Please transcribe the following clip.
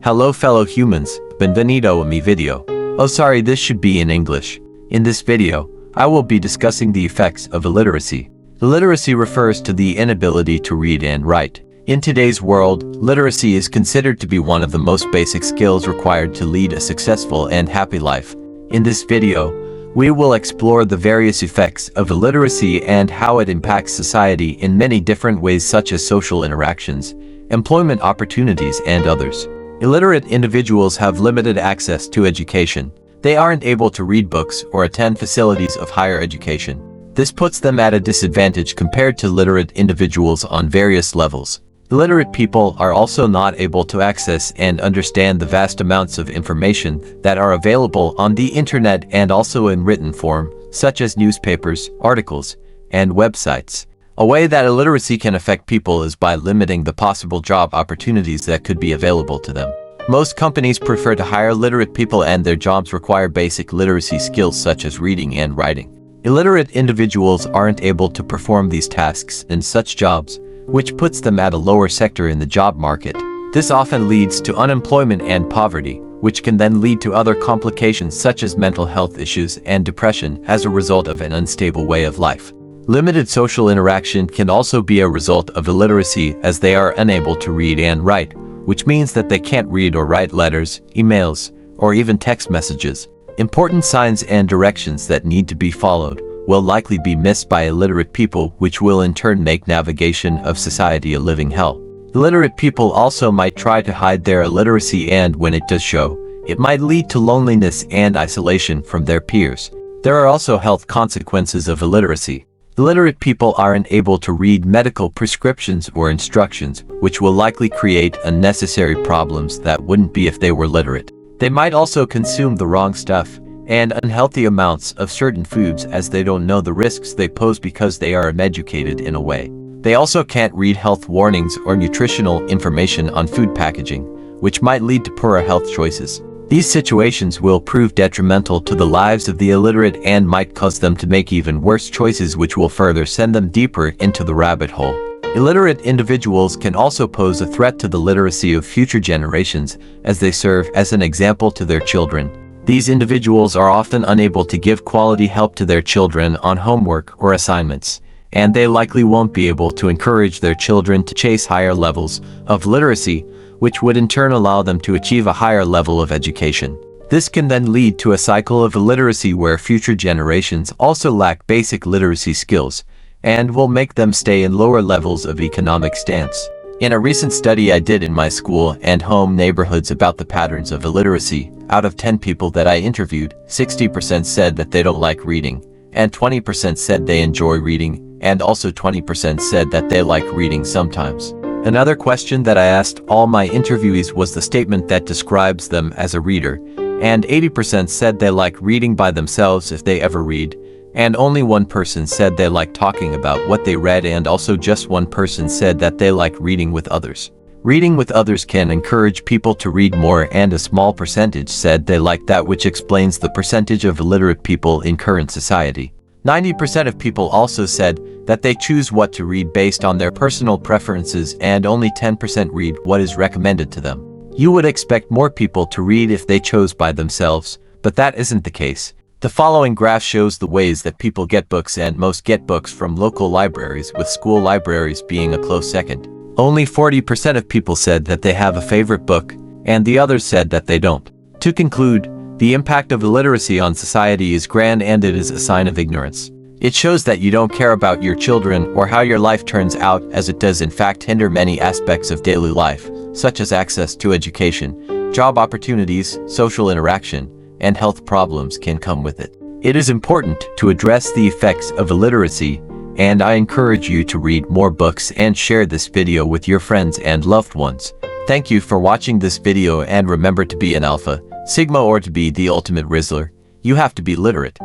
Hello fellow humans, benvenido a mi video. Oh sorry, this should be in English. In this video, I will be discussing the effects of illiteracy. Illiteracy refers to the inability to read and write. In today's world, literacy is considered to be one of the most basic skills required to lead a successful and happy life. In this video, we will explore the various effects of illiteracy and how it impacts society in many different ways, such as social interactions, employment opportunities, and others. Illiterate individuals have limited access to education. They aren't able to read books or attend facilities of higher education. This puts them at a disadvantage compared to literate individuals on various levels. Illiterate people are also not able to access and understand the vast amounts of information that are available on the internet and also in written form, such as newspapers, articles, and websites. A way that illiteracy can affect people is by limiting the possible job opportunities that could be available to them. Most companies prefer to hire literate people, and their jobs require basic literacy skills such as reading and writing. Illiterate individuals aren't able to perform these tasks in such jobs, which puts them at a lower sector in the job market. This often leads to unemployment and poverty, which can then lead to other complications such as mental health issues and depression as a result of an unstable way of life. Limited social interaction can also be a result of illiteracy, as they are unable to read and write, which means that they can't read or write letters, emails, or even text messages. Important signs and directions that need to be followed will likely be missed by illiterate people, which will in turn make navigation of society a living hell. Illiterate people also might try to hide their illiteracy, and when it does show, it might lead to loneliness and isolation from their peers. There are also health consequences of illiteracy. Illiterate people aren't able to read medical prescriptions or instructions, which will likely create unnecessary problems that wouldn't be if they were literate. They might also consume the wrong stuff and unhealthy amounts of certain foods, as they don't know the risks they pose because they are uneducated in a way. They also can't read health warnings or nutritional information on food packaging, which might lead to poorer health choices. These situations will prove detrimental to the lives of the illiterate and might cause them to make even worse choices, which will further send them deeper into the rabbit hole. Illiterate individuals can also pose a threat to the literacy of future generations, as they serve as an example to their children. These individuals are often unable to give quality help to their children on homework or assignments, and they likely won't be able to encourage their children to chase higher levels of literacy, which would in turn allow them to achieve a higher level of education. This can then lead to a cycle of illiteracy where future generations also lack basic literacy skills, and will make them stay in lower levels of economic stance. In a recent study I did in my school and home neighborhoods about the patterns of illiteracy, out of 10 people that I interviewed, 60% said that they don't like reading, and 20% said they enjoy reading, and also 20% said that they like reading sometimes. Another question that I asked all my interviewees was the statement that describes them as a reader, and 80% said they like reading by themselves if they ever read, and only one person said they like talking about what they read, and also just one person said that they like reading with others. Reading with others can encourage people to read more, and a small percentage said they like that, which explains the percentage of illiterate people in current society. 90% of people also said that they choose what to read based on their personal preferences, and only 10% read what is recommended to them. You would expect more people to read if they chose by themselves, but that isn't the case. The following graph shows the ways that people get books, and most get books from local libraries, with school libraries being a close second. Only 40% of people said that they have a favorite book, and the others said that they don't. To conclude, the impact of illiteracy on society is grand, and it is a sign of ignorance. It shows that you don't care about your children or how your life turns out, as it does in fact hinder many aspects of daily life, such as access to education, job opportunities, social interaction, and health problems can come with it. It is important to address the effects of illiteracy, and I encourage you to read more books and share this video with your friends and loved ones. Thank you for watching this video, and remember, to be an alpha, sigma, or to be the ultimate Rizzler, you have to be literate.